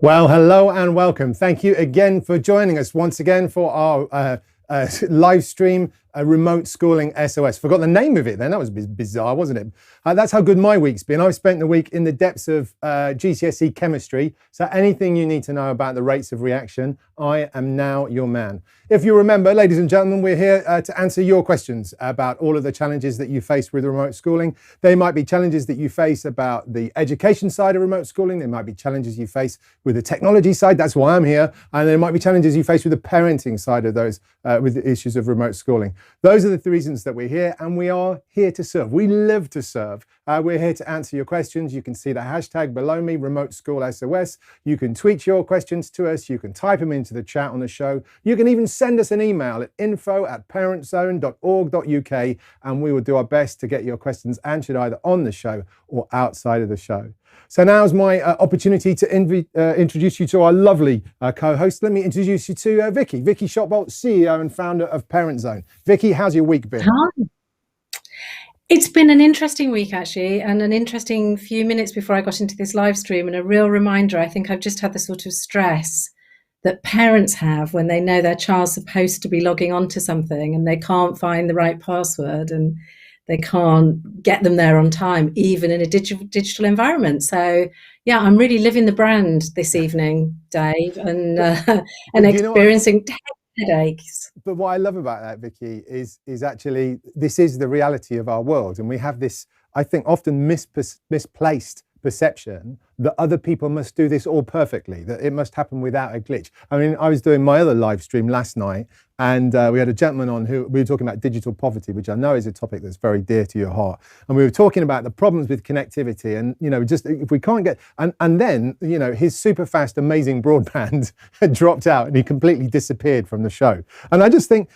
Well, hello and welcome. Thank you again for joining us once again for our live stream, Remote Schooling SOS. Forgot the name of it then. That was bizarre, wasn't it? That's how good my week's been. I've spent the week in the depths of GCSE chemistry. So anything you need to know about the rates of reaction, I am now your man. If you remember, ladies and gentlemen, we're here to answer your questions about all of the challenges that you face with remote schooling. They might be challenges that you face about the education side of remote schooling. There might be challenges you face with the technology side. That's why I'm here. And there might be challenges you face with the parenting side of those, with the issues of remote schooling. Those are the reasons that we're here, and we are here to serve. We live to serve. We're here to answer your questions. You can see the hashtag below me, Remote School SOS. You can tweet your questions to us. You can type them into the chat on the show. You can even send us an email at info@parentzone.org.uk, and we will do our best to get your questions answered either on the show or outside of the show. So now's my opportunity to introduce you to our lovely co-host. Let me introduce you to Vicki. Vicki Shotbolt, CEO and founder of Parent Zone. Vicki, how's your week been? Hi. It's been an interesting week, actually, and an interesting few minutes before I got into this live stream, and a real reminder. I think I've just had the sort of stress that parents have when they know their child's supposed to be logging onto something and they can't find the right password and they can't get them there on time, even in a digital environment. So, yeah, I'm really living the brand this evening, Dave, and experiencing headaches. But what I love about that, Vicki, is actually this is the reality of our world, and we have this, I think, often misplaced perception that other people must do this all perfectly, that it must happen without a glitch. I mean, I was doing my other live stream last night, and we had a gentleman on who we were talking about digital poverty, which I know is a topic that's very dear to your heart. And we were talking about the problems with connectivity, and just if we can't get, and then his super fast, amazing broadband had dropped out, and he completely disappeared from the show. And I just think,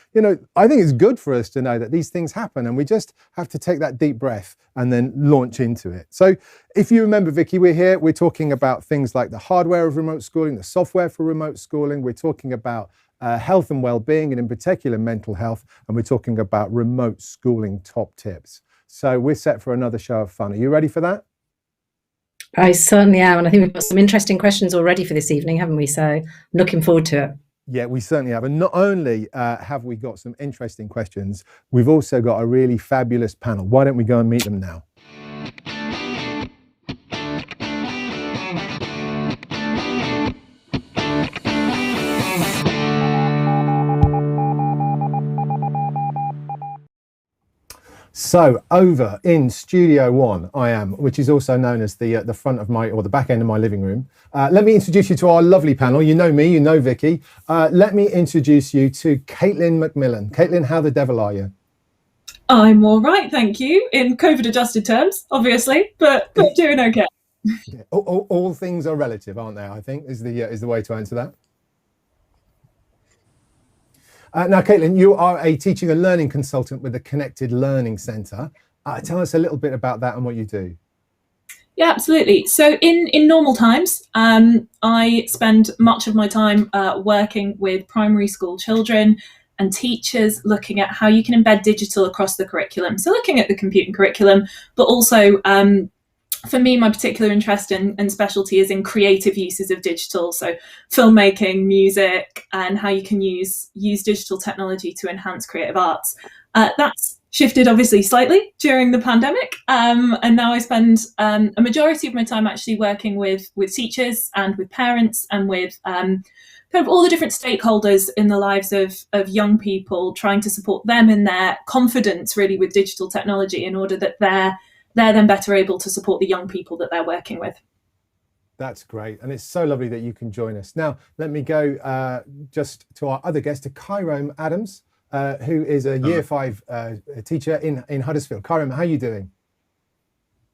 I think it's good for us to know that these things happen, and we just have to take that deep breath and then launch into it. So if you remember, Vicki, we're talking about things like the hardware of remote schooling, the software for remote schooling. We're talking about health and well-being, and in particular mental health, and we're talking about remote schooling top tips. So we're set for another show of fun. Are you ready for that? I certainly am, and I think we've got some interesting questions already for this evening, haven't we? So I'm looking forward to it. Yeah, we certainly have. And not only have we got some interesting questions, we've also got a really fabulous panel. Why don't we go and meet them now? So over in Studio 1, I am, which is also known as the front of the back end of my living room. Let me introduce you to our lovely panel. You know me, you know Vicki. Let me introduce you to Caitlin McMillan. Caitlin, how the devil are you? I'm all right, thank you, in COVID-adjusted terms, obviously, but doing okay. Yeah. All things are relative, aren't they? I think is the way to answer that. Now, Caitlin, you are a teaching and learning consultant with the Connected Learning Centre. Tell us a little bit about that and what you do. Yeah, absolutely. So in normal times, I spend much of my time working with primary school children and teachers, looking at how you can embed digital across the curriculum. So looking at the computing curriculum, but also for me, my particular interest and specialty is in creative uses of digital. So filmmaking, music, and how you can use digital technology to enhance creative arts. That's shifted obviously slightly during the pandemic. And now I spend a majority of my time actually working with teachers and with parents and with kind of all the different stakeholders in the lives of young people, trying to support them in their confidence really with digital technology in order that they're then better able to support the young people that they're working with. That's great. And it's so lovely that you can join us. Now, let me go just to our other guest, to Kyrome Adamce, who is a Year 5 teacher in Huddersfield. Kyrome, how are you doing?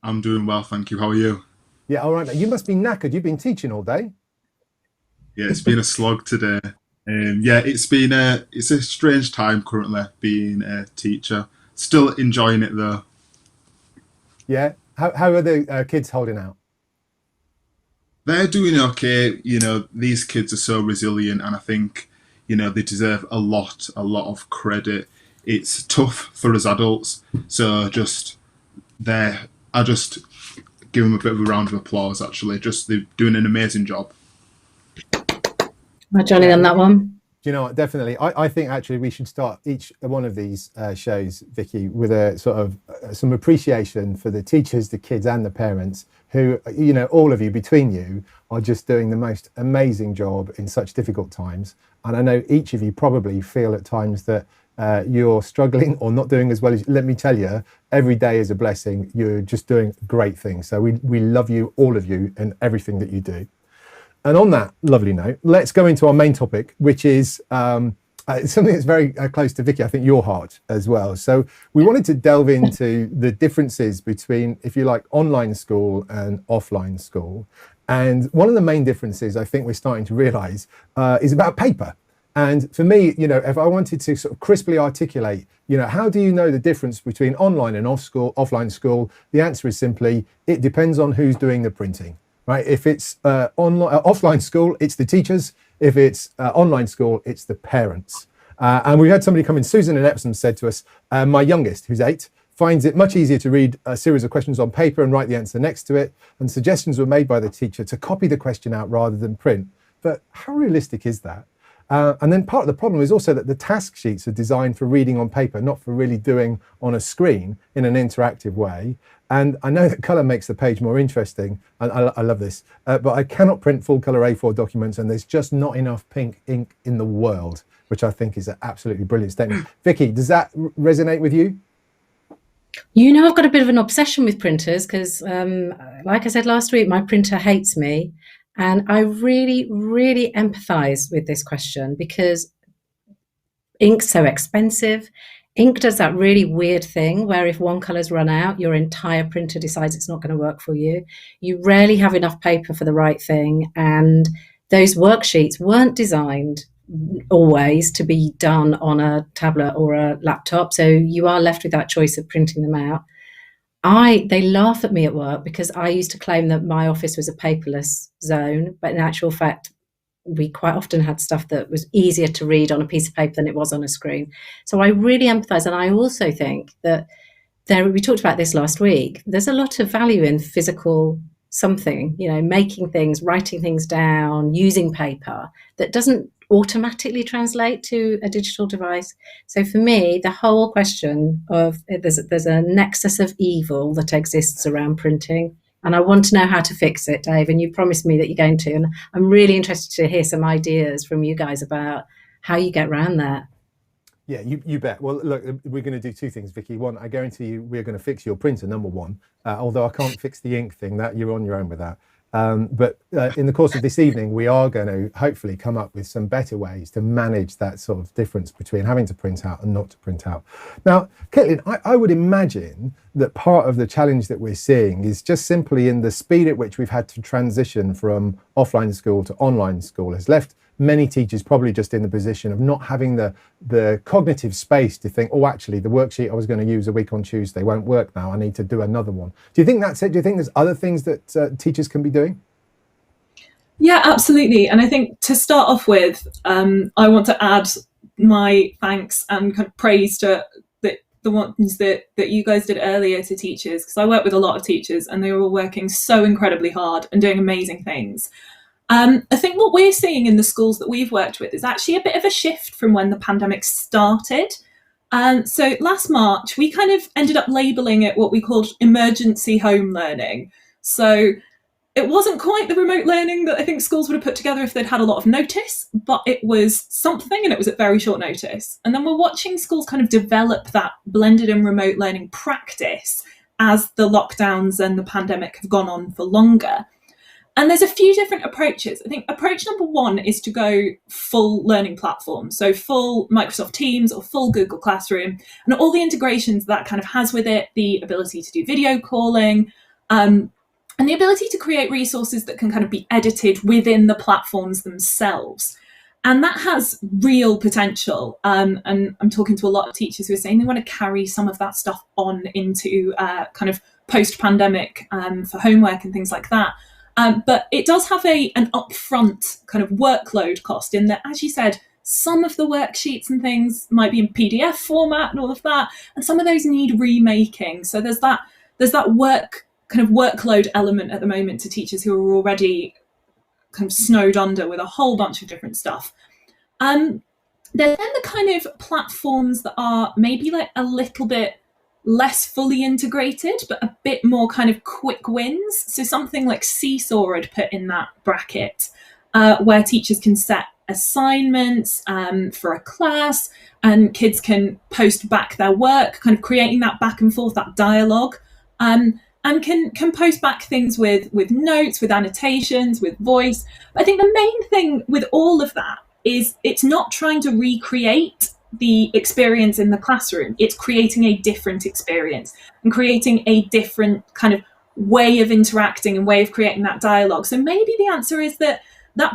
I'm doing well, thank you. How are you? Yeah, all right. You must be knackered. You've been teaching all day. Yeah, it's been a slog today. Yeah, it's a strange time currently being a teacher. Still enjoying it though. Yeah. How are the kids holding out? They're doing okay. These kids are so resilient, and I think, they deserve a lot of credit. It's tough for us adults, so I just give them a bit of a round of applause. Actually, they're doing an amazing job. Well, Johnny, on that one. Do you know what? Definitely. I think actually we should start each one of these shows, Vicky, with a sort of some appreciation for the teachers, the kids and the parents who, you know, all of you between you are just doing the most amazing job in such difficult times. And I know each of you probably feel at times that you're struggling or not doing as well as, let me tell you, every day is a blessing. You're just doing great things. So we love you, all of you, and everything that you do. And on that lovely note, let's go into our main topic, which is something that's very close to Vicky, I think your heart as well. So we wanted to delve into the differences between, if you like, online school and offline school. And one of the main differences I think we're starting to realise is about paper. And for me, you know, if I wanted to sort of crisply articulate, you know, how do you know the difference between online and offline school? The answer is simply, it depends on who's doing the printing. Right? If it's offline school, it's the teachers. If it's online school, it's the parents. And we had somebody come in, Susan in Epsom said to us, my youngest, who's 8, finds it much easier to read a series of questions on paper and write the answer next to it. And suggestions were made by the teacher to copy the question out rather than print. But how realistic is that? And then part of the problem is also that the task sheets are designed for reading on paper, not for really doing on a screen in an interactive way. And I know that colour makes the page more interesting, and I love this, but I cannot print full colour A4 documents, and there's just not enough pink ink in the world, which I think is an absolutely brilliant statement. Vicky, does that resonate with you? You know, I've got a bit of an obsession with printers because, like I said last week, my printer hates me. And I really, really empathise with this question because ink's so expensive. Ink does that really weird thing where if one colour's run out, your entire printer decides it's not going to work for you. You rarely have enough paper for the right thing. And those worksheets weren't designed always to be done on a tablet or a laptop. So you are left with that choice of printing them out. They laugh at me at work because I used to claim that my office was a paperless zone, but in actual fact, we quite often had stuff that was easier to read on a piece of paper than it was on a screen. So I really empathise. And I also think that we talked about this last week, there's a lot of value in physical something, you know, making things, writing things down, using paper that doesn't automatically translate to a digital device. So for me, the whole question of there's a nexus of evil that exists around printing. And I want to know how to fix it, Dave. And you promised me that you're going to. And I'm really interested to hear some ideas from you guys about how you get around that. Yeah, you bet. Well, look, we're going to do two things, Vicky. One, I guarantee you we're going to fix your printer, number one. Although I can't fix the ink thing, that you're on your own with that. But in the course of this evening, we are going to hopefully come up with some better ways to manage that sort of difference between having to print out and not to print out. Now, Caitlin, I would imagine that part of the challenge that we're seeing is just simply in the speed at which we've had to transition from offline school to online school has left many teachers probably just in the position of not having the cognitive space to think, oh, actually, the worksheet I was going to use a week on Tuesday won't work now. I need to do another one. Do you think that's it? Do you think there's other things that teachers can be doing? Yeah, absolutely. And I think to start off with, I want to add my thanks and kind of praise to the ones that you guys did earlier to teachers, because I work with a lot of teachers and they were all working so incredibly hard and doing amazing things. I think what we're seeing in the schools that we've worked with is actually a bit of a shift from when the pandemic started. So last March, we kind of ended up labelling it what we called emergency home learning. So it wasn't quite the remote learning that I think schools would have put together if they'd had a lot of notice, but it was something and it was at very short notice. And then we're watching schools kind of develop that blended and remote learning practice as the lockdowns and the pandemic have gone on for longer. And there's a few different approaches. I think approach number one is to go full learning platform. So full Microsoft Teams or full Google Classroom and all the integrations that kind of has with it, the ability to do video calling, and the ability to create resources that can kind of be edited within the platforms themselves. And that has real potential. And I'm talking to a lot of teachers who are saying they want to carry some of that stuff on into kind of post-pandemic for homework and things like that. But it does have an upfront kind of workload cost in that, as you said, some of the worksheets and things might be in PDF format and all of that, and some of those need remaking. So there's that workload element at the moment to teachers who are already kind of snowed under with a whole bunch of different stuff. Then the kind of platforms that are maybe like a little bit less fully integrated, but a bit more kind of quick wins. So something like Seesaw I'd put in that bracket, where teachers can set assignments for a class, and kids can post back their work, kind of creating that back and forth, that dialogue, and can post back things with notes, with annotations, with voice. But I think the main thing with all of that is it's not trying to recreate the experience in the classroom. It's creating a different experience and creating a different kind of way of interacting and way of creating that dialogue. So maybe the answer is that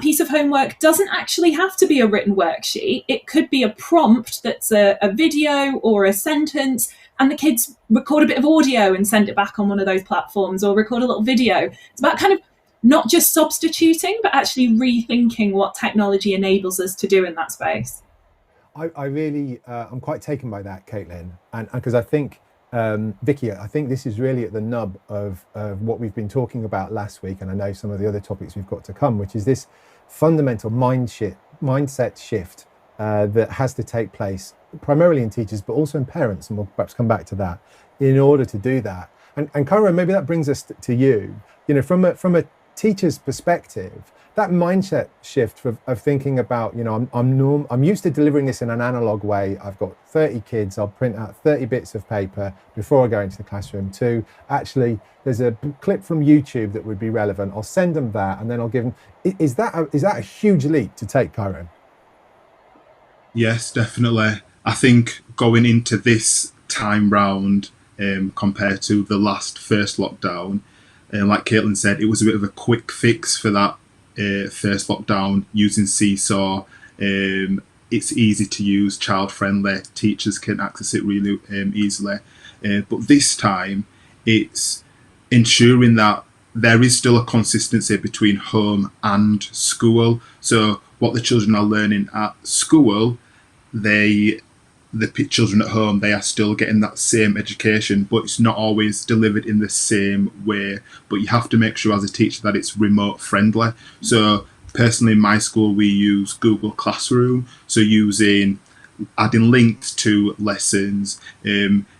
piece of homework doesn't actually have to be a written worksheet. It could be a prompt that's a video or a sentence, and the kids record a bit of audio and send it back on one of those platforms, or record a little video. It's about kind of not just substituting, but actually rethinking what technology enables us to do in that space. I really, I'm quite taken by that, Caitlin, and because I think, Vicki, I think this is really at the nub of what we've been talking about last week, and I know some of the other topics we've got to come, which is this fundamental mindset shift that has to take place primarily in teachers, but also in parents, and we'll perhaps come back to that, in order to do that. And Kyrome, maybe that brings us to you. You know, from a teacher's perspective, that mindset shift of thinking about, you know, I'm used to delivering this in an analog way. I've got 30 kids, I'll print out 30 bits of paper before I go into the classroom, to actually, there's a clip from YouTube that would be relevant. I'll send them that, and then I'll give them. Is that a huge leap to take, Kyrome? Yes, definitely. I think going into this time round, compared to the first lockdown, like Caitlin said, it was a bit of a quick fix for that first lockdown using Seesaw. It's easy to use, child friendly, teachers can access it really easily. But this time it's ensuring that there is still a consistency between home and school. So what the children are learning at school, the children at home, they are still getting that same education, but it's not always delivered in the same way. But you have to make sure as a teacher that it's remote friendly. So personally in my school, we use Google Classroom. So adding links to lessons,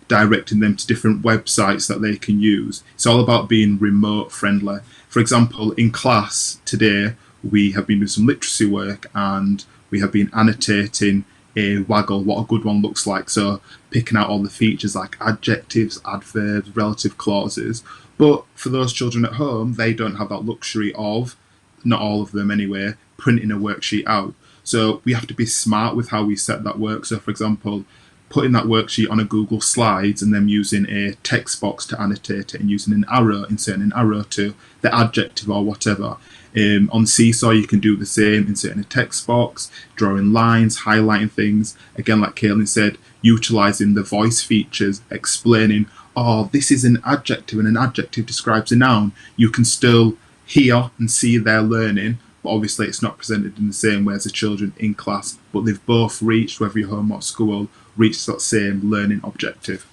directing them to different websites that they can use. It's all about being remote friendly. For example, in class today, we have been doing some literacy work, and we have been annotating a waggle, what a good one looks like. So picking out all the features like adjectives, adverbs, relative clauses. But for those children at home, they don't have that luxury of, not all of them anyway, printing a worksheet out. So we have to be smart with how we set that work. So for example, putting that worksheet on a Google Slides and then using a text box to annotate it, and using an arrow, inserting an arrow to the adjective or whatever. On Seesaw, you can do the same, inserting a text box, drawing lines, highlighting things. Again, like Caitlin said, utilising the voice features, explaining, oh, this is an adjective and an adjective describes a noun. You can still hear and see their learning, but obviously it's not presented in the same way as the children in class, but they've both reached, whether you're home or school, reached that same learning objective.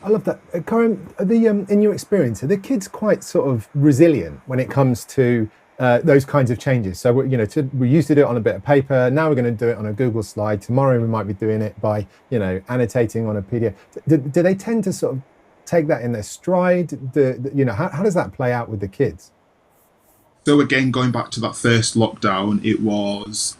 I love that. Kyrome, in your experience, are the kids quite sort of resilient when it comes to those kinds of changes? So, we used to do it on a bit of paper. Now we're going to do it on a Google slide. Tomorrow we might be doing it by, annotating on a PDF. Do they tend to sort of take that in their stride? How does that play out with the kids? So again, going back to that first lockdown, it was,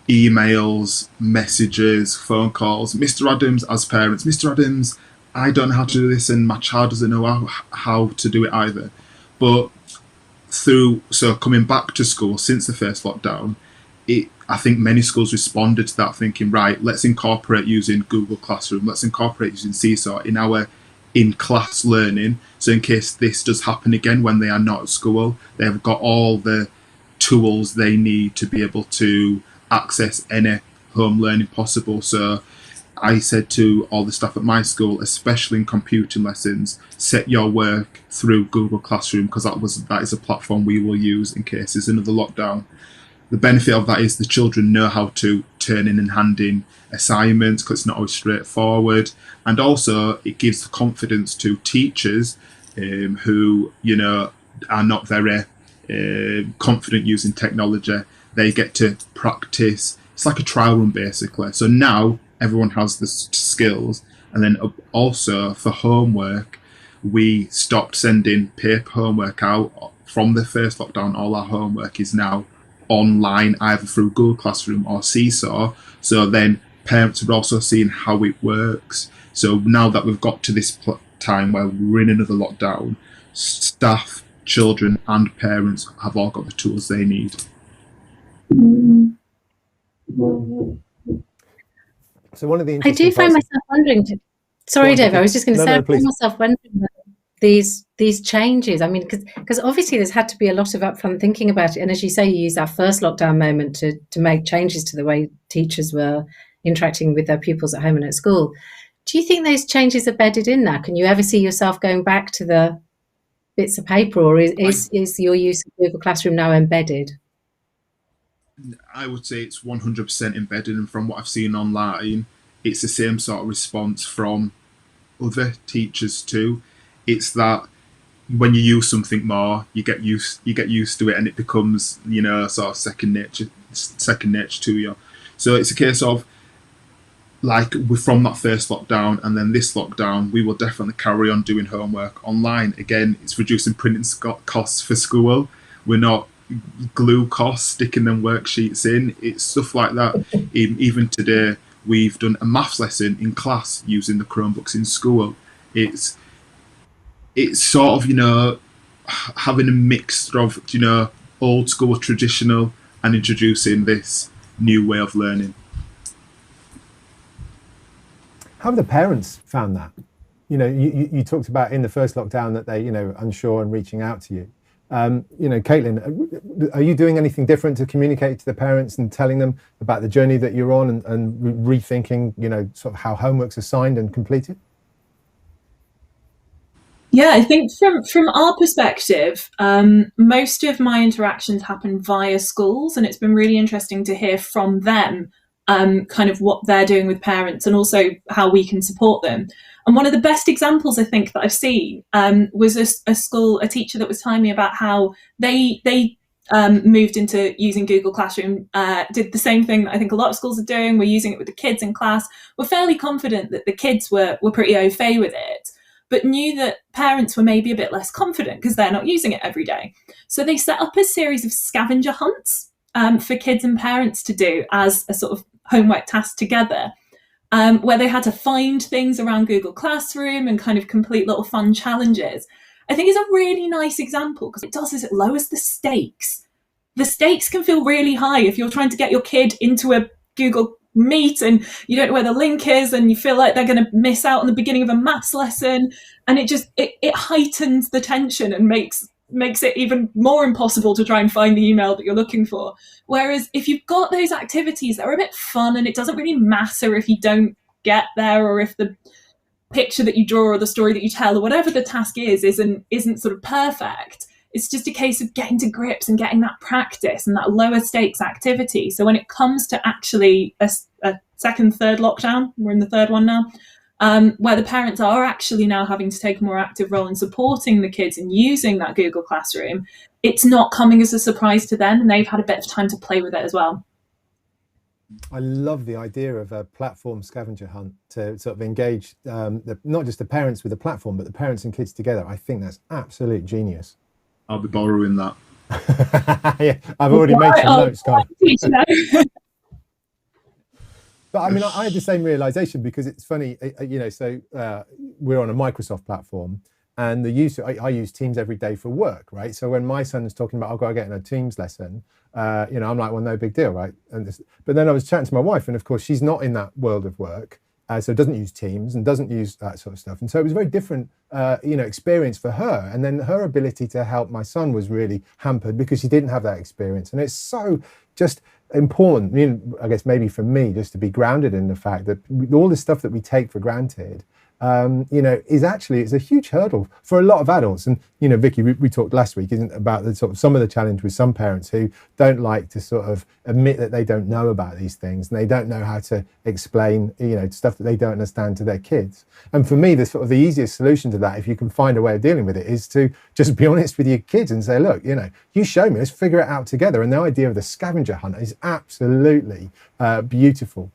emails, messages, phone calls. Mr. Adams, as parents, Mr. Adams, I don't know how to do this, and my child doesn't know how to do it either. But coming back to school since the first lockdown, I think many schools responded to that, thinking, right, let's incorporate using Google Classroom, let's incorporate using Seesaw in our in-class learning. So in case this does happen again when they are not at school, they've got all the tools they need to be able to access any home learning possible. So I said to all the staff at my school, especially in computing lessons, set your work through Google Classroom, because that is a platform we will use in case there's another lockdown. The benefit of that is the children know how to turn in and hand in assignments, because it's not always straightforward, and also it gives the confidence to teachers who are not very confident using technology. They get to practice. It's like a trial run basically. So now everyone has the skills. And then also for homework, we stopped sending paper homework out. From the first lockdown, all our homework is now online, either through Google Classroom or Seesaw. So then parents are also seeing how it works. So now that we've got to this time where we're in another lockdown, staff, children and parents have all got the tools they need. So one of the I do find myself wondering, sorry Dave, I was just going to say, I find myself wondering these changes, I mean, because obviously there's had to be a lot of upfront thinking about it, and as you say, you used that first lockdown moment to make changes to the way teachers were interacting with their pupils at home and at school. Do you think those changes are bedded in now? Can you ever see yourself going back to the bits of paper, or is your use of Google Classroom now embedded? I would say it's 100% embedded, and from what I've seen online, it's the same sort of response from other teachers too. It's that when you use something more, you get used to it, and it becomes, you know, sort of second nature to you. So it's a case of, like, we're from that first lockdown and then this lockdown, we will definitely carry on doing homework online. Again, it's reducing printing costs for school. We're not glue costs, sticking them worksheets in. It's stuff like that. Even today, we've done a maths lesson in class using the Chromebooks in school. It's sort of, you know, having a mixture of, you know, old school, traditional, and introducing this new way of learning. How have the parents found that? You know, you talked about in the first lockdown that they, you know, unsure and reaching out to you. You know, Caitlin, are you doing anything different to communicate to the parents and telling them about the journey that you're on and rethinking, you know, sort of how homework's assigned and completed? Yeah, I think from our perspective, most of my interactions happen via schools, and it's been really interesting to hear from them kind of what they're doing with parents and also how we can support them. And one of the best examples I think that I've seen was a teacher that was telling me about how they moved into using Google Classroom, did the same thing that I think a lot of schools are doing. We're using it with the kids in class. We're fairly confident that the kids were pretty au fait with it, but knew that parents were maybe a bit less confident because they're not using it every day. So they set up a series of scavenger hunts for kids and parents to do as a sort of homework task together, where they had to find things around Google Classroom and kind of complete little fun challenges. I think it's a really nice example because it does is it lowers the stakes. The stakes can feel really high if you're trying to get your kid into a Google Meet and you don't know where the link is and you feel like they're going to miss out on the beginning of a maths lesson, and it heightens the tension and makes it even more impossible to try and find the email that you're looking for. Whereas if you've got those activities that are a bit fun and it doesn't really matter if you don't get there or if the picture that you draw or the story that you tell or whatever the task isn't sort of perfect, it's just a case of getting to grips and getting that practice and that lower stakes activity. So when it comes to actually a second, third lockdown, we're in the third one now, where the parents are actually now having to take a more active role in supporting the kids and using that Google Classroom, it's not coming as a surprise to them, and they've had a bit of time to play with it as well. I love the idea of a platform scavenger hunt to sort of engage not just the parents with the platform, but the parents and kids together. I think that's absolute genius. I'll be borrowing that. Yeah, I've already made some notes, guys. But I mean, I had the same realization because it's funny, you know, so we're on a Microsoft platform and I use Teams every day for work, right? So when my son is talking about, I've got to get in a Teams lesson, you know, I'm like, well, no big deal, right? But then I was chatting to my wife, and of course, she's not in that world of work. So doesn't use Teams and doesn't use that sort of stuff. And so it was a very different, you know, experience for her. And then her ability to help my son was really hampered because she didn't have that experience. And it's so just important, you know, I guess maybe for me, just to be grounded in the fact that all the stuff that we take for granted, is actually, it's a huge hurdle for a lot of adults. And, Vicki, we talked last week, isn't about the sort of some of the challenge with some parents who don't like to sort of admit that they don't know about these things, and they don't know how to explain, stuff that they don't understand to their kids. And for me, the easiest solution to that, if you can find a way of dealing with it, is to just be honest with your kids and say, look, you show me, let's figure it out together. And the idea of the scavenger hunt is absolutely beautiful.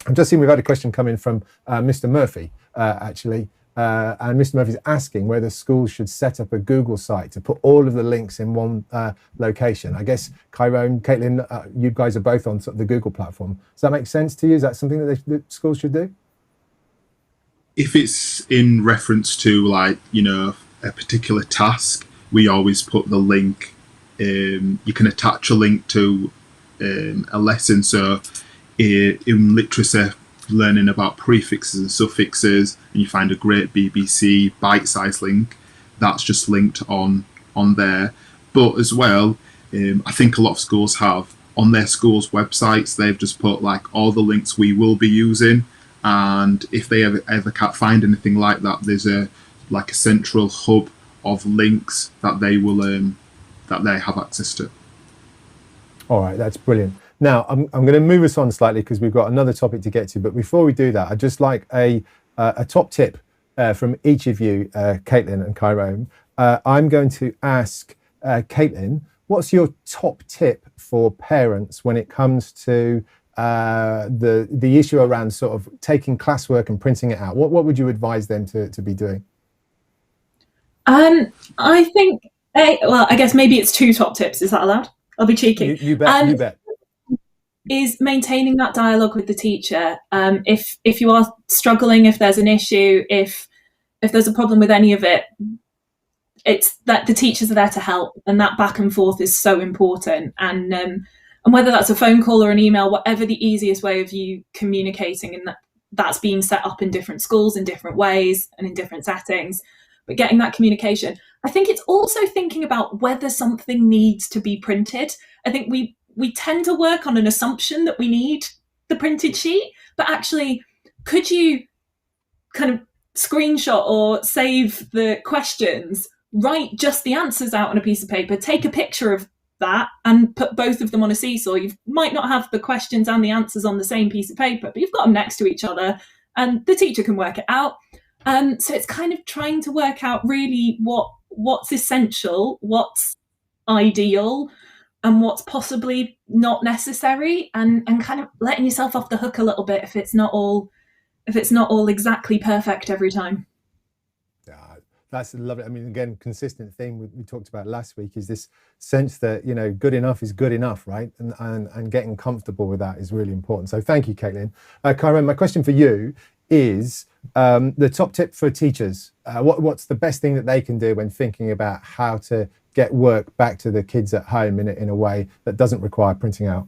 I've just seen we've had a question coming from Mr. Murphy, actually. And Mr. Murphy's asking whether schools should set up a Google site to put all of the links in one location. I guess, Kyrome, Caitlin, you guys are both on sort of the Google platform. Does that make sense to you? Is that something that schools should do? If it's in reference to, like, a particular task, we always put the link. You can attach a link to a lesson. So in literacy, learning about prefixes and suffixes, and you find a great BBC bite-sized link, that's just linked on there. But as well, I think a lot of schools have on their schools' websites, they've just put like all the links we will be using, and if they ever can't find anything like that, there's a central hub of links that they will that they have access to. All right, that's brilliant. Now, I'm going to move us on slightly because we've got another topic to get to. But before we do that, I'd just like a top tip from each of you, Caitlin and Kyrome. I'm going to ask Caitlin, what's your top tip for parents when it comes to the issue around sort of taking classwork and printing it out? What would you advise them to be doing? I think, I guess maybe it's two top tips. Is that allowed? I'll be cheeky. You bet. You bet. Is maintaining that dialogue with the teacher. If you are struggling, if there's an issue, if there's a problem with any of it, it's that the teachers are there to help, and that back and forth is so important. And whether that's a phone call or an email, whatever the easiest way of you communicating, and that's being set up in different schools in different ways and in different settings, but getting that communication. I think it's also thinking about whether something needs to be printed. I think we tend to work on an assumption that we need the printed sheet, but actually, could you kind of screenshot or save the questions, write just the answers out on a piece of paper, take a picture of that and put both of them on a seesaw? You might not have the questions and the answers on the same piece of paper, but you've got them next to each other and the teacher can work it out. So it's kind of trying to work out really what's essential, what's ideal, and what's possibly not necessary, and kind of letting yourself off the hook a little bit if it's not all exactly perfect every time. Yeah, that's lovely. I mean, again, consistent theme we talked about last week is this sense that good enough is good enough, right? And getting comfortable with that is really important. So thank you, Caitlin. Kyrome, my question for you is the top tip for teachers. What's the best thing that they can do when thinking about how to get work back to the kids at home in a way that doesn't require printing out?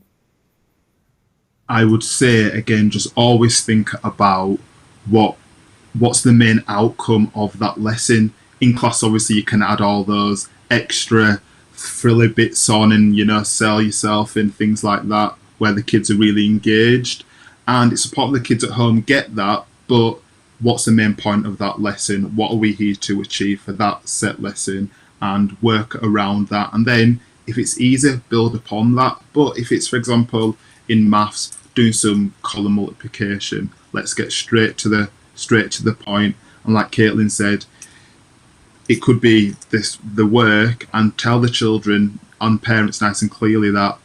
I would say, again, just always think about what's the main outcome of that lesson. In class, obviously, you can add all those extra frilly bits on and, sell yourself and things like that, where the kids are really engaged. And it's important the kids at home get that, but what's the main point of that lesson? What are we here to achieve for that set lesson? And work around that. And then if it's easy, build upon that. But if it's, for example, in maths, doing some column multiplication, let's get straight to the point. And like Caitlin said, it could be the work, and tell the children and parents nice and clearly that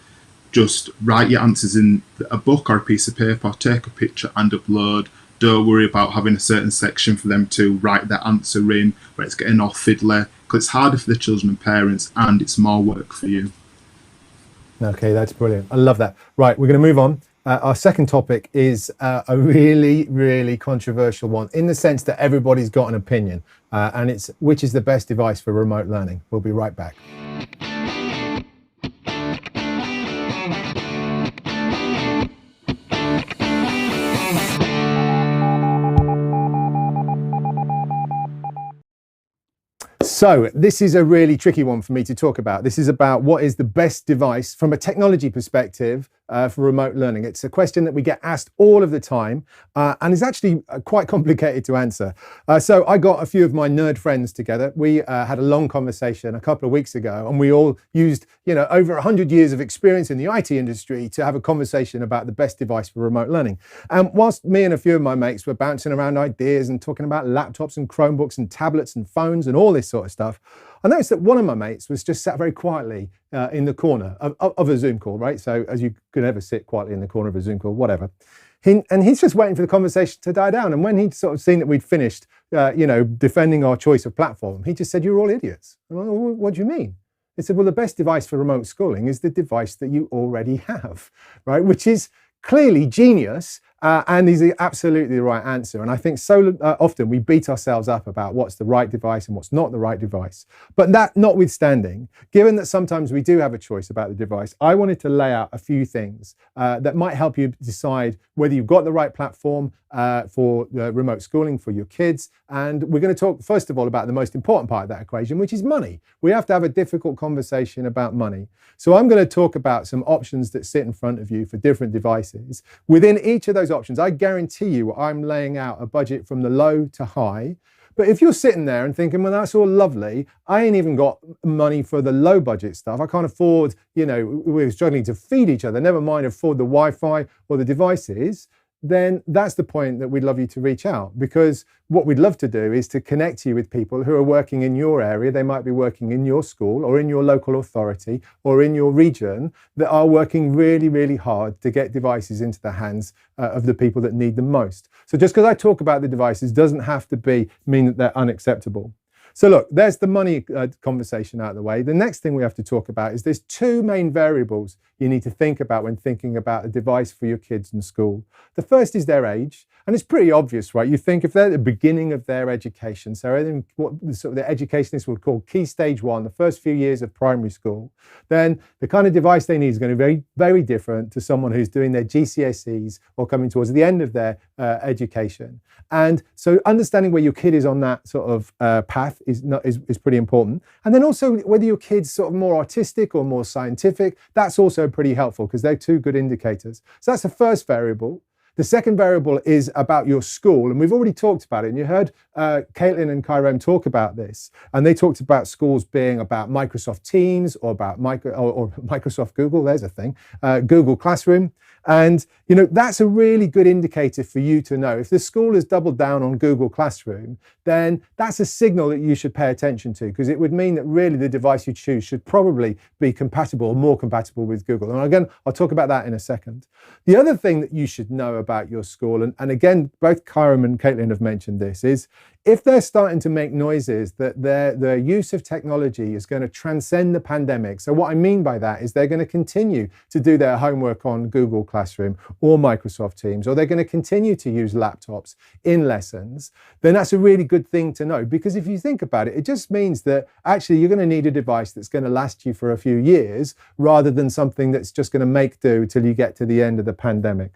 just write your answers in a book or a piece of paper, take a picture and upload. Don't worry about having a certain section for them to write their answer in where it's getting all fiddly, because it's harder for the children and parents, and it's more work for you. Okay, that's brilliant. I love that. Right, we're going to move on. Our second topic is a really, really controversial one, in the sense that everybody's got an opinion, and it's which is the best device for remote learning. We'll be right back. So this is a really tricky one for me to talk about. This is about what is the best device from a technology perspective for remote learning? It's a question that we get asked all of the time, and is actually quite complicated to answer. So I got a few of my nerd friends together. We had a long conversation a couple of weeks ago, and we all used, over 100 years of experience in the IT industry to have a conversation about the best device for remote learning. And whilst me and a few of my mates were bouncing around ideas and talking about laptops and Chromebooks and tablets and phones and all this sort of stuff, I noticed that one of my mates was just sat very quietly in the corner of a Zoom call, right? So as you could ever sit quietly in the corner of a Zoom call, whatever. And he's just waiting for the conversation to die down. And when he'd sort of seen that we'd finished, defending our choice of platform, he just said, "You're all idiots." I'm like, "Well, what do you mean?" He said, "Well, the best device for remote schooling is the device that you already have," right? Which is clearly genius, and is absolutely the right answer. And I think so often we beat ourselves up about what's the right device and what's not the right device. But that notwithstanding, given that sometimes we do have a choice about the device, I wanted to lay out a few things that might help you decide whether you've got the right platform for remote schooling for your kids. And we're going to talk, first of all, about the most important part of that equation, which is money. We have to have a difficult conversation about money. So I'm going to talk about some options that sit in front of you for different devices. Within each of those options, I guarantee you I'm laying out a budget from the low to high. But if you're sitting there and thinking, well, that's all lovely, I ain't even got money for the low budget stuff, I can't afford, we're struggling to feed each other, never mind afford the Wi-Fi or the devices, then that's the point that we'd love you to reach out, because what we'd love to do is to connect you with people who are working in your area. They might be working in your school or in your local authority or in your region that are working really, really hard to get devices into the hands of the people that need them most. So just because I talk about the devices doesn't have to mean that they're unacceptable. So look, there's the money conversation out of the way. The next thing we have to talk about is there's two main variables you need to think about when thinking about a device for your kids in school. The first is their age. And it's pretty obvious, right? You think if they're at the beginning of their education, so in what sort of the educationists would call key stage 1, the first few years of primary school, then the kind of device they need is going to be very, very different to someone who's doing their GCSEs or coming towards the end of their education. And so understanding where your kid is on that sort of path is pretty important. And then also whether your kid's sort of more artistic or more scientific, that's also pretty helpful because they're two good indicators. So that's the first variable. The second variable is about your school, and we've already talked about it, and you heard Caitlin and Kyrome talk about this, and they talked about schools being about Microsoft Teams or about Microsoft Google, there's a thing, Google Classroom. And that's a really good indicator for you to know. If the school has doubled down on Google Classroom, then that's a signal that you should pay attention to, because it would mean that really the device you choose should probably be compatible or more compatible with Google. And again, I'll talk about that in a second. The other thing that you should know about your school, and again, both Kyrome and Caitlin have mentioned this, is if they're starting to make noises that their use of technology is going to transcend the pandemic. So what I mean by that is they're going to continue to do their homework on Google Classroom or Microsoft Teams, or they're going to continue to use laptops in lessons, then that's a really good thing to know. Because if you think about it, it just means that actually you're going to need a device that's going to last you for a few years rather than something that's just going to make do till you get to the end of the pandemic.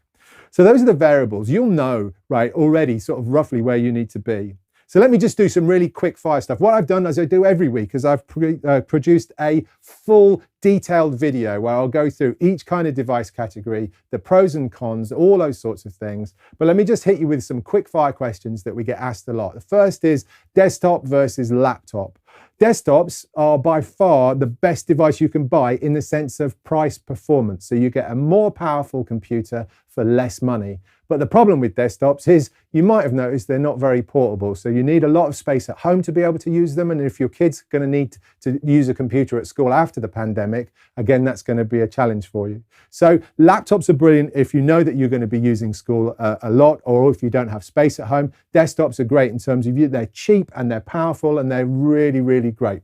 So those are the variables. You'll know, right, already sort of roughly where you need to be. So let me just do some really quick fire stuff. What I've done, as I do every week, is I've produced a full detailed video where I'll go through each kind of device category, the pros and cons, all those sorts of things. But let me just hit you with some quick fire questions that we get asked a lot. The first is desktop versus laptop. Desktops are by far the best device you can buy in the sense of price performance. So you get a more powerful computer for less money. But the problem with desktops is you might have noticed they're not very portable. So you need a lot of space at home to be able to use them. And if your kid's going to need to use a computer at school after the pandemic, again, that's going to be a challenge for you. So laptops are brilliant if you know that you're going to be using school a lot, or if you don't have space at home. Desktops are great in terms of they're cheap and they're powerful and they're really, really great.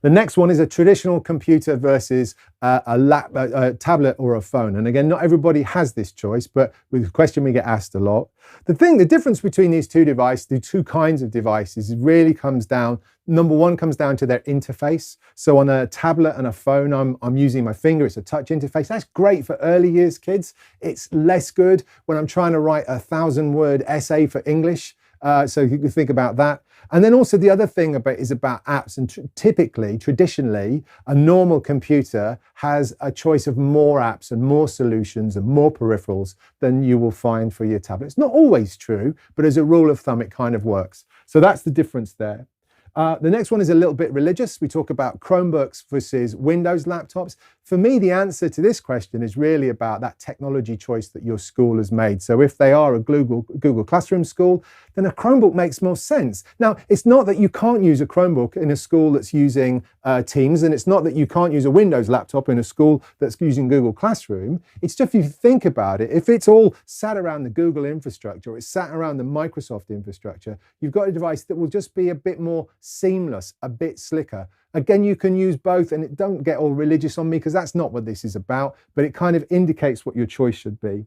The next one is a traditional computer versus a tablet or a phone. And again, not everybody has this choice, but with a question we get asked a lot. The difference between these two devices, the two kinds of devices, really comes down, number one comes down to their interface. So on a tablet and a phone, I'm using my finger, it's a touch interface. That's great for early years kids. It's less good when I'm trying to write a 1,000-word essay for English. So you can think about that. And then also the other thing is about apps. And traditionally, a normal computer has a choice of more apps and more solutions and more peripherals than you will find for your tablet. It's not always true, but as a rule of thumb, it kind of works. So that's the difference there. The next one is a little bit religious. We talk about Chromebooks versus Windows laptops. For me, the answer to this question is really about that technology choice that your school has made. So if they are a Google Classroom school, then a Chromebook makes more sense. Now, it's not that you can't use a Chromebook in a school that's using Teams, and it's not that you can't use a Windows laptop in a school that's using Google Classroom. It's just, if you think about it, if it's all sat around the Google infrastructure, or it's sat around the Microsoft infrastructure, you've got a device that will just be a bit more seamless, a bit slicker. Again, you can use both, and it don't get all religious on me because that's not what this is about, but it kind of indicates what your choice should be.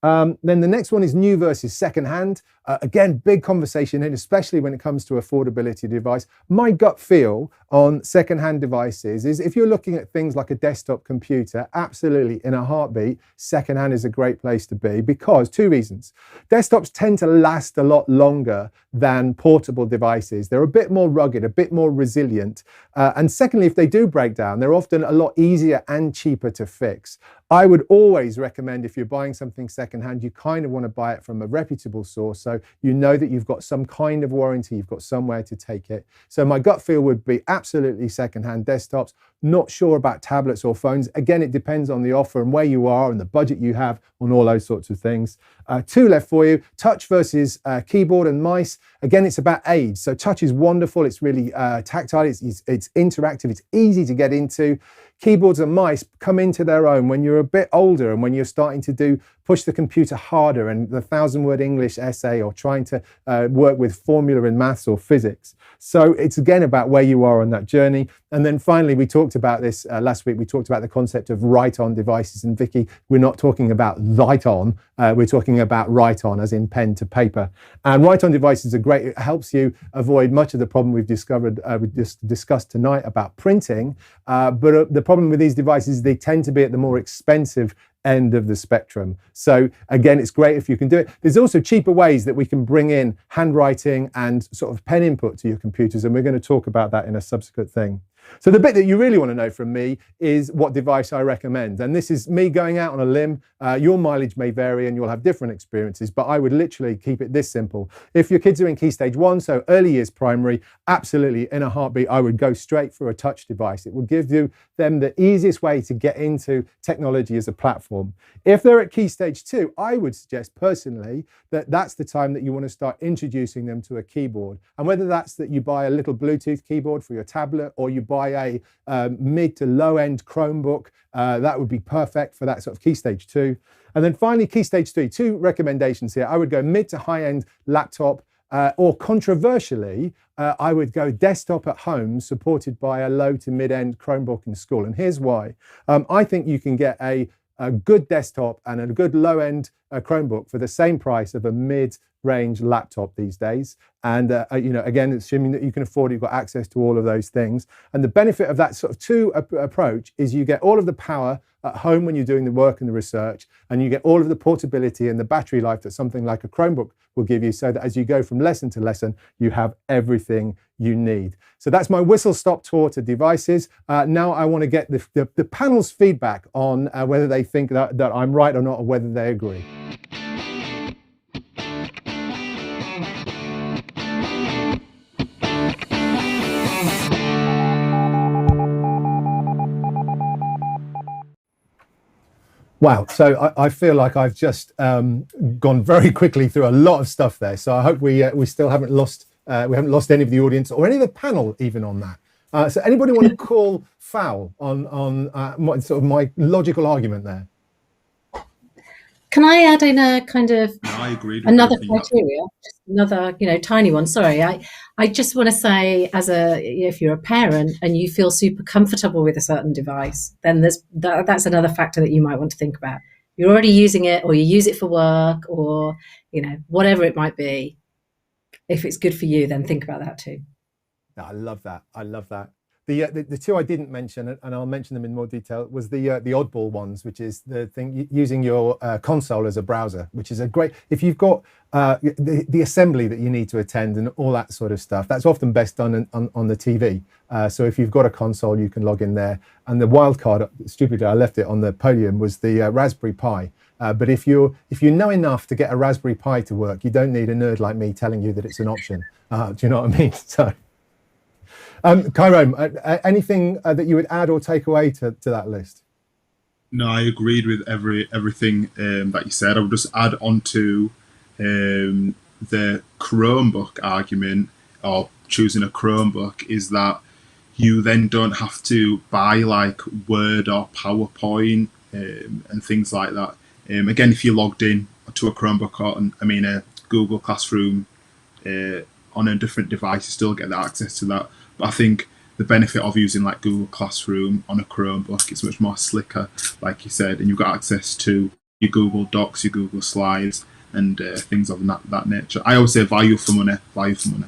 Then the next one is new versus secondhand. Again, big conversation, and especially when it comes to affordability device. My gut feel on secondhand devices is if you're looking at things like a desktop computer, absolutely in a heartbeat, secondhand is a great place to be because two reasons. Desktops tend to last a lot longer than portable devices. They're a bit more rugged, a bit more resilient. And secondly, if they do break down, they're often a lot easier and cheaper to fix. I would always recommend if you're buying something secondhand, you kind of want to buy it from a reputable source. So you know that you've got some kind of warranty, you've got somewhere to take it. So my gut feel would be absolutely secondhand desktops. Not sure about tablets or phones. Again, it depends on the offer and where you are and the budget you have on all those sorts of things. Two left for you, touch versus keyboard and mice. Again, it's about age. So touch is wonderful. It's really tactile. It's interactive. It's easy to get into. Keyboards and mice come into their own when you're a bit older and when you're starting to push the computer harder and the 1,000-word English essay or trying to work with formula in maths or physics. So it's again about where you are on that journey. And then finally, we talked about this last week. We talked about the concept of write-on devices. And Vicki, we're not talking about write-on. We're talking about write-on as in pen to paper. And write-on devices are great. It helps you avoid much of the problem we've discussed tonight about printing. But the problem with these devices is they tend to be at the more expensive end of the spectrum. So again, it's great if you can do it. There's also cheaper ways that we can bring in handwriting and sort of pen input to your computers, and we're going to talk about that in a subsequent thing. So the bit that you really want to know from me is what device I recommend. And this is me going out on a limb. Your mileage may vary and you'll have different experiences, but I would literally keep it this simple. If your kids are in Key Stage 1, so early years primary, absolutely in a heartbeat, I would go straight for a touch device. It will give them the easiest way to get into technology as a platform. If they're at Key Stage 2, I would suggest personally that that's the time that you want to start introducing them to a keyboard. And whether that's that you buy a little Bluetooth keyboard for your tablet or you buy a mid to low end Chromebook, that would be perfect for that sort of Key Stage 2. And then finally, Key Stage 3, two recommendations here. I would go mid to high end laptop, or controversially, I would go desktop at home supported by a low to mid end Chromebook in school. And here's why. I think you can get a good desktop and a good low end Chromebook for the same price of a mid-range laptop these days. And again, assuming that you can afford it, you've got access to all of those things. And the benefit of that sort of two approach is you get all of the power at home when you're doing the work and the research, and you get all of the portability and the battery life that something like a Chromebook will give you, so that as you go from lesson to lesson, you have everything you need. So that's my whistle-stop tour to devices. Now I want to get the panel's feedback on whether they think that I'm right or not, or whether they agree. Wow, so I feel like I've just gone very quickly through a lot of stuff there. So I hope we still haven't lost any of the audience or any of the panel even on that. So anybody want to call foul on my logical argument there? Can I add in a kind of another criteria, just another tiny one? Sorry, I just want to say, if you're a parent and you feel super comfortable with a certain device, then that's another factor that you might want to think about. You're already using it, or you use it for work, or whatever it might be. If it's good for you, then think about that too. I love that. The two I didn't mention, and I'll mention them in more detail, was the oddball ones, which is the thing using your console as a browser, which is a great, if you've got the assembly that you need to attend and all that sort of stuff, that's often best done on the TV. So if you've got a console, you can log in there. And the wild card, stupidly, I left it on the podium, was the Raspberry Pi. But if you know enough to get a Raspberry Pi to work, you don't need a nerd like me telling you that it's an option. Do you know what I mean? So. Kyrome, anything that you would add or take away to that list? No, I agreed with everything that you said. I would just add on to the Chromebook argument, or choosing a Chromebook, is that you then don't have to buy like Word or PowerPoint and things like that. Again, if you're logged in to a Chromebook or a Google Classroom on a different device, you still get the access to that. But I think the benefit of using like Google Classroom on a Chromebook, it's much more slicker, like you said, and you've got access to your Google Docs, your Google Slides, and things of that nature. I always say value for money, value for money.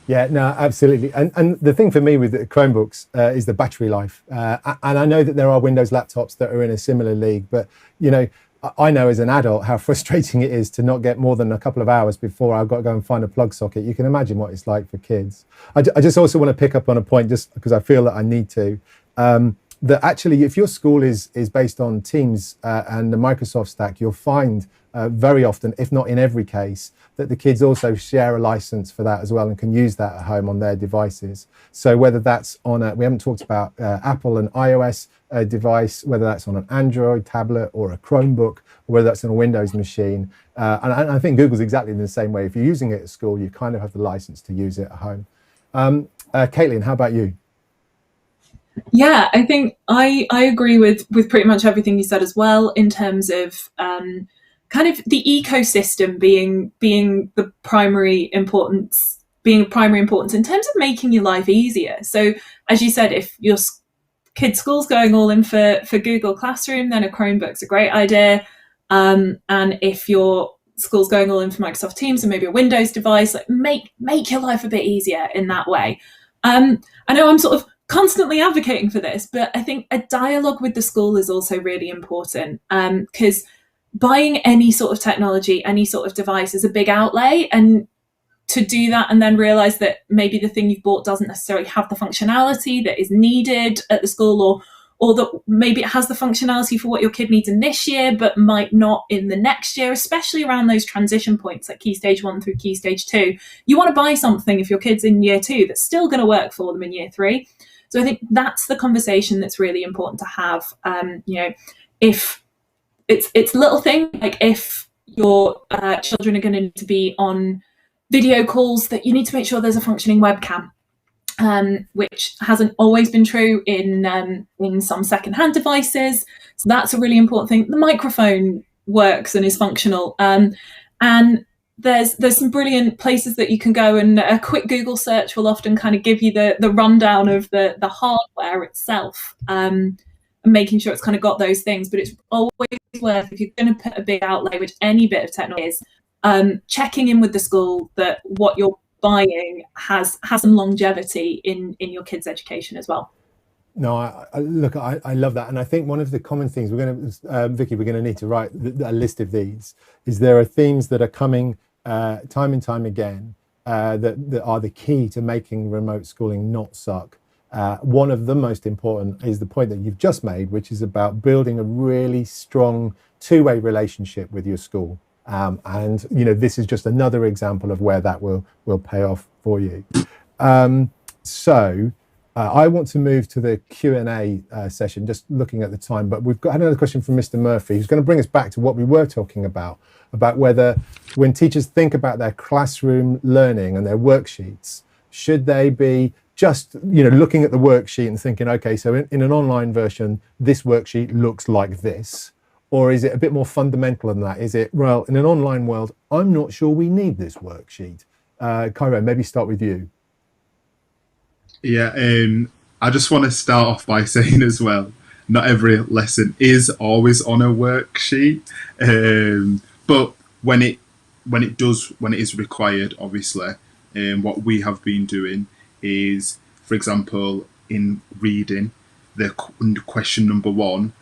Yeah, no, absolutely. And the thing for me with the Chromebooks is the battery life. And I know that there are Windows laptops that are in a similar league, but you know, I know as an adult how frustrating it is to not get more than a couple of hours before I've got to go and find a plug socket. You can imagine what it's like for kids. I just also want to pick up on a point, just because I feel that I need to, that actually if your school is based on Teams and the Microsoft stack, you'll find very often, if not in every case, that the kids also share a license for that as well and can use that at home on their devices. So whether that's on we haven't talked about Apple and iOS device, whether that's on an Android tablet or a Chromebook, or whether that's on a Windows machine. And I think Google's exactly in the same way. If you're using it at school, you kind of have the license to use it at home. Caitlin, how about you? Yeah, I think I agree with pretty much everything you said as well, in terms of kind of the ecosystem being the primary importance, in terms of making your life easier. So as you said, if your kid's school's going all in for Google Classroom, then a Chromebook's a great idea. And if your school's going all in for Microsoft Teams and maybe a Windows device, like make your life a bit easier in that way. I know I'm sort of constantly advocating for this, but I think a dialogue with the school is also really important, because buying any sort of technology, any sort of device is a big outlay, and to do that and then realize that maybe the thing you've bought doesn't necessarily have the functionality that is needed at the school, or that maybe it has the functionality for what your kid needs in this year but might not in the next year, especially around those transition points like Key Stage 1 through Key Stage 2. You want to buy something if your kid's in year 2 that's still going to work for them in year 3. So I think that's the conversation that's really important to have. If it's little thing, like if your children are going to need to be on video calls, that you need to make sure there's a functioning webcam, which hasn't always been true in some second-hand devices. So that's a really important thing. The microphone works and is functional, and there's some brilliant places that you can go, and a quick Google search will often kind of give you the rundown of the hardware itself, and making sure it's kind of got those things. But it's always worth, if you're going to put a big outlay, which any bit of technology is, checking in with the school that what you're buying has some longevity in your kids' education as well. No, I love that. And I think one of the common things Vicki, we're going to need to write a list of these, is there are themes that are coming time and time again that are the key to making remote schooling not suck. One of the most important is the point that you've just made, which is about building a really strong two-way relationship with your school. And this is just another example of where that will pay off for you. So I want to move to the Q&A session, just looking at the time, but we've had another question from Mr. Murphy, who's going to bring us back to what we were talking about whether when teachers think about their classroom learning and their worksheets, should they be just looking at the worksheet and thinking, okay, so in an online version, this worksheet looks like this? Or is it a bit more fundamental than that? Is it, well, in an online world, I'm not sure we need this worksheet? Kyrome, maybe start with you. Yeah, I just want to start off by saying as well, not every lesson is always on a worksheet, but when it is required, obviously, what we have been doing is, for example, in reading, the question number 1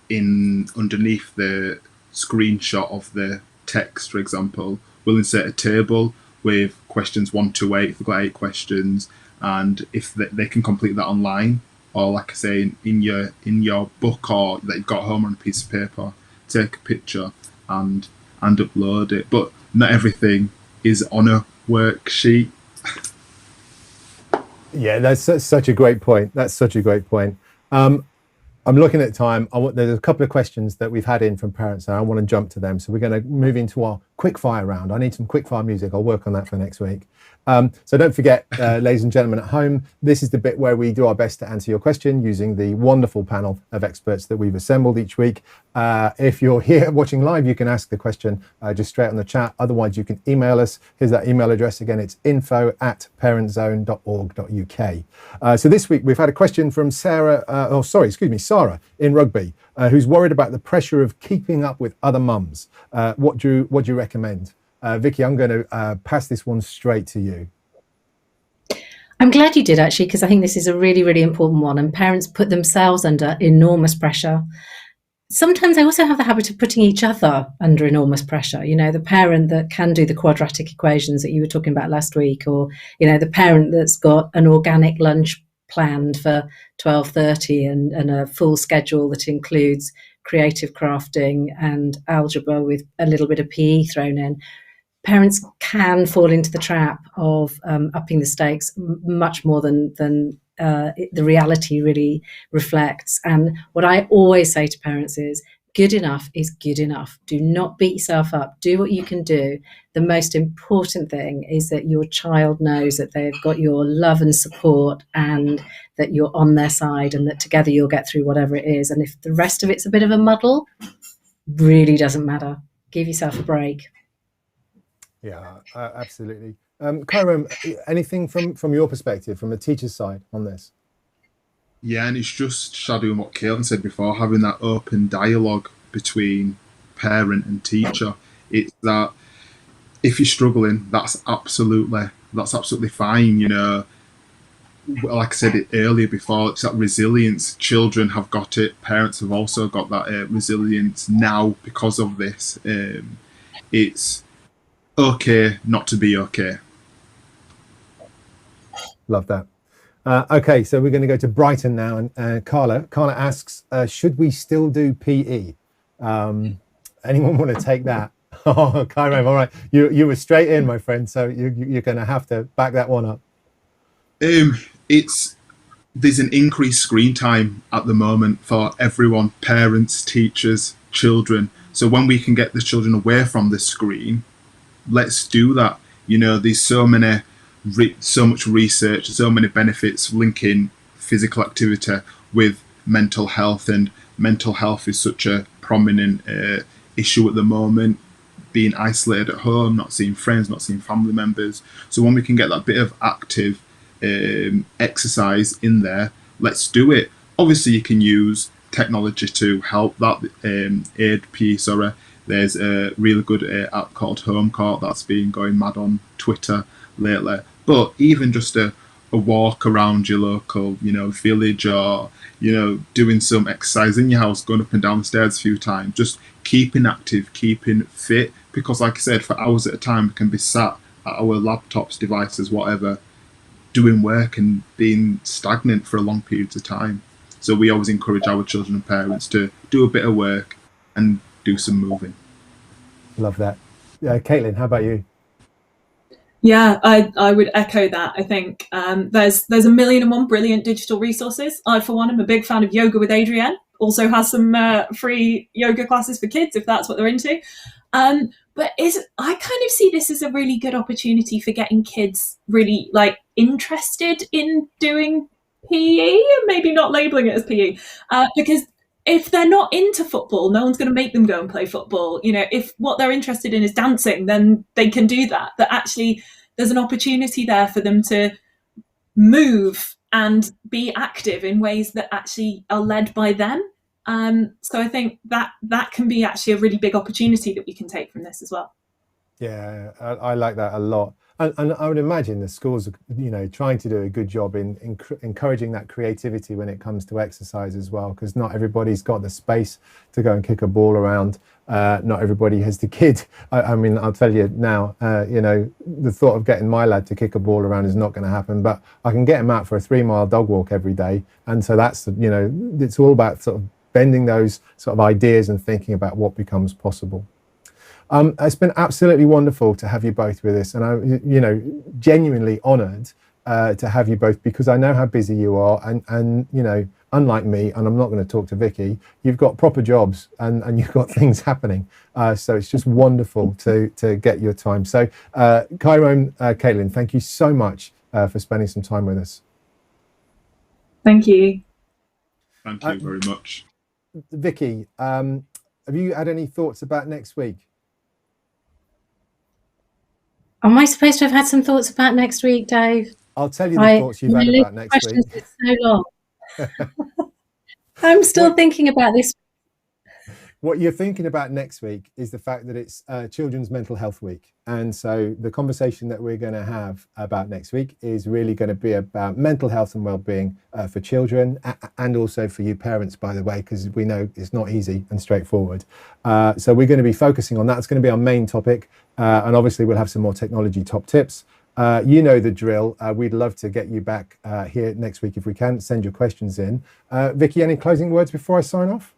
in underneath the screenshot of the text, for example, we'll insert a table with questions 1 to 8. We've got 8 questions, and if they can complete that online, or like I say, in your book, or that you've got home on a piece of paper, take a picture and upload it. But not everything is on a worksheet. Yeah, that's such a great point. That's such a great point. I'm looking at time. There's a couple of questions that we've had in from parents, and I want to jump to them. So we're going to move into our quickfire round. I need some quickfire music. I'll work on that for next week. So don't forget, ladies and gentlemen at home, this is the bit where we do our best to answer your question using the wonderful panel of experts that we've assembled each week. If you're here watching live, you can ask the question just straight on the chat. Otherwise, you can email us. Here's that email address again. It's info@parentzone.org.uk. So this week, we've had a question from Sarah in Rugby, who's worried about the pressure of keeping up with other mums. What do you recommend? Vicki, I'm going to pass this one straight to you. I'm glad you did, actually, because I think this is a really, really important one, and parents put themselves under enormous pressure. Sometimes they also have the habit of putting each other under enormous pressure. You know, the parent that can do the quadratic equations that you were talking about last week, or, you know, the parent that's got an organic lunch planned for 12:30 and a full schedule that includes creative crafting and algebra with a little bit of PE thrown in. Parents can fall into the trap of upping the stakes much more than the reality really reflects. And what I always say to parents is, good enough is good enough. Do not beat yourself up. Do what you can do. The most important thing is that your child knows that they've got your love and support, and that you're on their side, and that together you'll get through whatever it is. And if the rest of it's a bit of a muddle, really doesn't matter. Give yourself a break. Yeah, absolutely. Kyrome, anything from your perspective, from a teacher's side on this? Yeah, and it's just shadowing what Caitlin said before, having that open dialogue between parent and teacher. It's that if you're struggling, that's absolutely fine. You know, like I said it earlier before, it's that resilience. Children have got it. Parents have also got that resilience now because of this. It's okay not to be okay. Love that. Okay, so we're going to go to Brighton now, and Carla asks, should we still do PE? Anyone want to take that? Oh, Kyrome, all right, you were straight in, my friend, so you're going to have to back that one up. There's an increased screen time at the moment for everyone, parents, teachers, children. So when we can get the children away from the screen, let's do that. You know, there's so much research, so many benefits linking physical activity with mental health, and mental health is such a prominent issue at the moment. Being isolated at home, not seeing friends, not seeing family members. So when we can get that bit of active exercise in there, let's do it. Obviously, you can use technology to help that aid PE. There's a really good app called Home Court that's been going mad on Twitter lately. But even just a walk around your local, village, or, doing some exercise in your house, going up and down the stairs a few times, just keeping active, keeping fit. Because like I said, for hours at a time, we can be sat at our laptops, devices, whatever, doing work and being stagnant for a long periods of time. So we always encourage our children and parents to do a bit of work and do some moving. Love that. Caitlin, how about you? Yeah, I would echo that. I think there's a million and one brilliant digital resources. I, for one, am a big fan of Yoga with Adrienne. Also has some free yoga classes for kids if that's what they're into. But I kind of see this as a really good opportunity for getting kids really interested in doing PE, maybe not labeling it as PE, because if they're not into football, no one's going to make them go and play football. If what they're interested in is dancing, then they can do that. But actually, there's an opportunity there for them to move and be active in ways that actually are led by them. So I think that can be actually a really big opportunity that we can take from this as well. Yeah, I like that a lot. And I would imagine the schools are, trying to do a good job in encouraging that creativity when it comes to exercise as well, because not everybody's got the space to go and kick a ball around. Not everybody has the kid. I mean, I'll tell you now, the thought of getting my lad to kick a ball around is not going to happen, but I can get him out for a 3-mile dog walk every day. And so that's, it's all about sort of bending those sort of ideas and thinking about what becomes possible. It's been absolutely wonderful to have you both with us, and I'm, genuinely honoured to have you both, because I know how busy you are, and unlike me, and I'm not going to talk to Vicki, you've got proper jobs and you've got things happening. So it's just wonderful to get your time. So Kyrome, Caitlin, thank you so much for spending some time with us. Thank you. Thank you very much. Vicki, have you had any thoughts about next week? Am I supposed to have had some thoughts about next week, Dave? I'll tell you the thoughts you've had about next week. Is so long. I'm still thinking about this. What you're thinking about next week is the fact that it's Children's Mental Health Week. And so the conversation that we're going to have about next week is really going to be about mental health and well-being for children, and also for you parents, by the way, because we know it's not easy and straightforward. So we're going to be focusing on that. It's going to be our main topic. And obviously we'll have some more technology top tips. You know the drill. We'd love to get you back here next week if we can. Send your questions in. Vicki, any closing words before I sign off?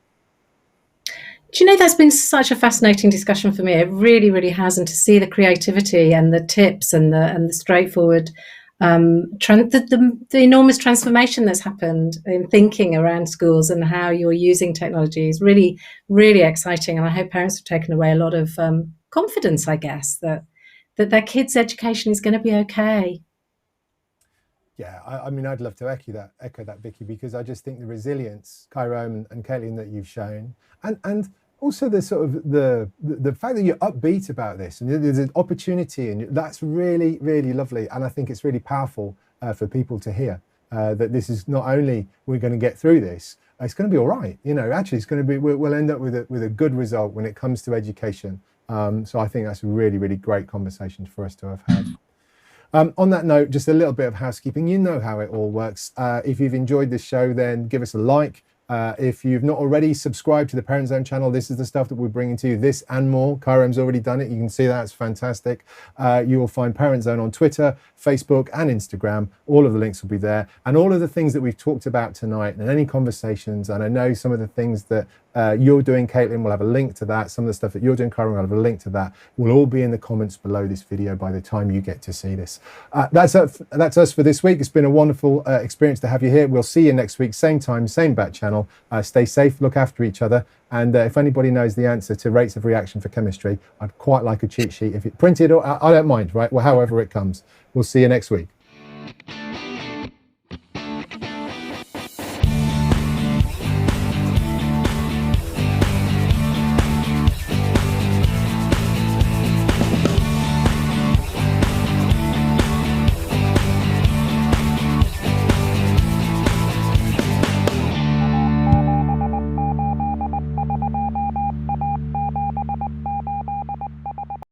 Do you know, that's been such a fascinating discussion for me. It really, really has. And to see the creativity and the tips and the straightforward, the enormous transformation that's happened in thinking around schools and how you're using technology is really, really exciting. And I hope parents have taken away a lot of confidence, I guess, that their kids' education is going to be okay. Yeah, I mean, I'd love to echo that, Vicki, because I just think the resilience, Kyrome and Caitlin, that you've shown, and also the sort of the fact that you're upbeat about this, and there's an opportunity, and that's really, really lovely. And I think it's really powerful for people to hear that this is not only we're going to get through this, it's going to be all right. Actually, it's going to be, we'll end up with a good result when it comes to education. So I think that's a really, really great conversation for us to have had. On that note, just a little bit of housekeeping. You know how it all works. If you've enjoyed this show, then give us a like. If you've not already subscribed to the Parent Zone channel, this is the stuff that we're bringing to you, this and more. Kyrome's already done it. You can see that. It's fantastic. You will find Parent Zone on Twitter, Facebook and Instagram. All of the links will be there. And all of the things that we've talked about tonight and any conversations, and I know some of the things that you're doing, Caitlin, will have a link to that. Some of the stuff that you're doing, Kyrome, will have a link to that. Will all be in the comments below this video by the time you get to see this. That's us for this week. It's been a wonderful experience to have you here. We'll see you next week, same time, same bat channel. Stay safe, look after each other. And if anybody knows the answer to rates of reaction for chemistry, I'd quite like a cheat sheet. If it printed, or I don't mind, right? Well, however it comes. We'll see you next week.